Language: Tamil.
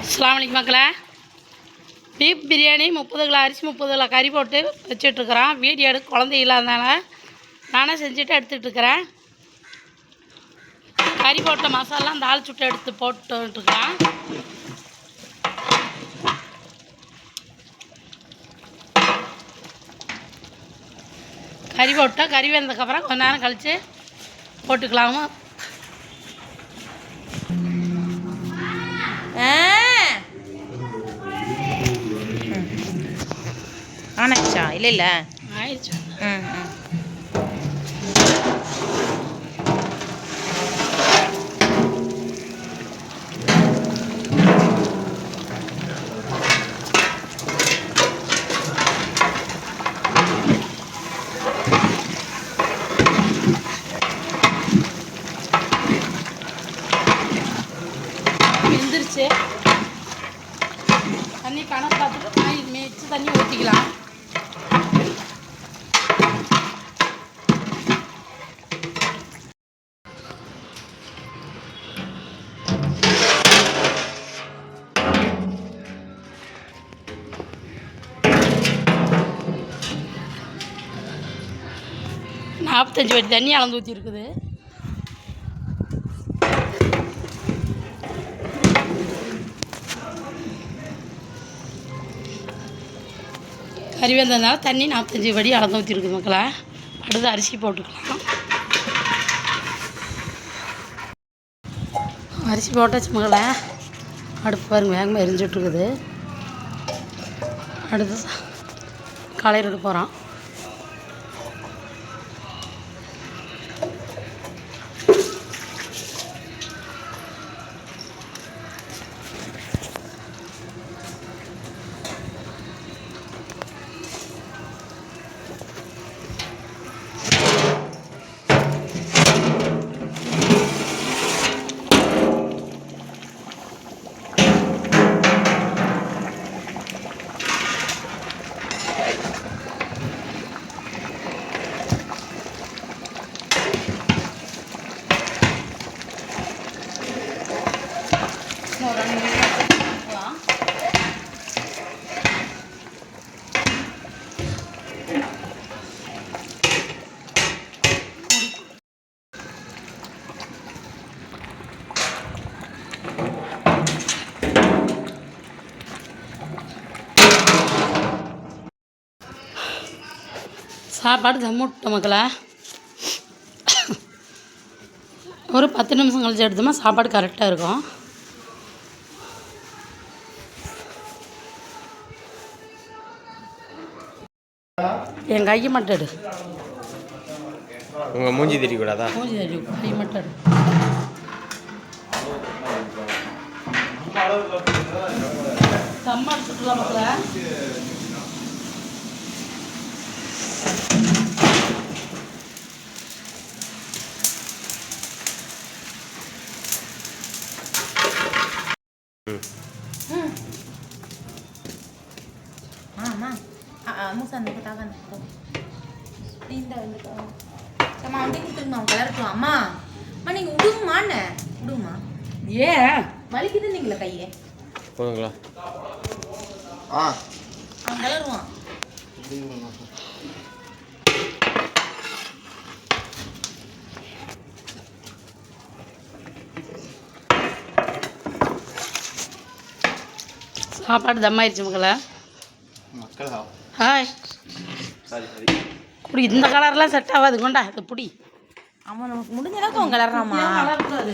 அஸ்ஸலாமு அலைக்கும் மக்களே. பீஃப் பிரியாணி 30 கிலோ அரிசி 30 கிலோ கறி போட்டு வச்சிட்ருக்குறோம். வீடியோ எடுக்க குழந்தை இல்லாதனால நானே செஞ்சுட்டு எடுத்துகிட்ருக்கிறேன். கறி போட்ட மசாலா தாள் சுட்டு எடுத்து போட்டுருக்கிறேன். கறி போட்டால் கறி வெந்ததுக்கப்புறம் கொஞ்ச நேரம் கழித்து போட்டுக்கலாமா. ஆனாச்சா? இல்லை இல்லை ஆயிடுச்சு. வெந்துருச்சு. தண்ணி கணக்கு பார்த்துட்டு நான் மிச்ச தண்ணி ஊற்றிக்கலாம். நாற்பத்தஞ்சு வட்டி தண்ணி அளந்து ஊற்றி இருக்குது. கறி வந்ததுனால தண்ணி 45 வடி அளந்து ஊற்றி இருக்குது மக்களே. அடுத்து அரிசி போட்டுக்கலாம். அரிசி போட்டாச்சு மக்களே. அடுப்பு பாருங்க வேகமாக எரிஞ்சிட்ருக்குது. அடுத்து காலையில் எடுக்க போகிறோம். சாப்பாடு தம்முட்டோம் மக்களே. ஒரு 10 நிமிஷம் கழிச்சு எடுத்தோம்னா சாப்பாடு கரெக்டாக இருக்கும். என் கையை மட்டும் எடு. உங்கள் மூஞ்சி தெரியக்கூடாதா? மூஞ்சி தெரியும், கை மட்டும் எடு. தம் அடிச்சுட்டுலாம் மக்களே. Musan ketahuan tuh. Pindah gitu. Sama udah kita mau kelar tuh ama. Mana yang udung mana? Udung mah? Yeah. Balik kita nih gila kayaknya. Pulang lah. Kelar rumah. சாப்பாடு தம்மாயிருச்சு மக்களே. ஹாய். இப்படி இந்த கலர்லாம் செட் ஆகாது. கொண்டா இது பிடி. ஆமாம், நமக்கு முடிஞ்ச அளவுக்கு அவங்க கலர்றாமா? கலர் கூடாது.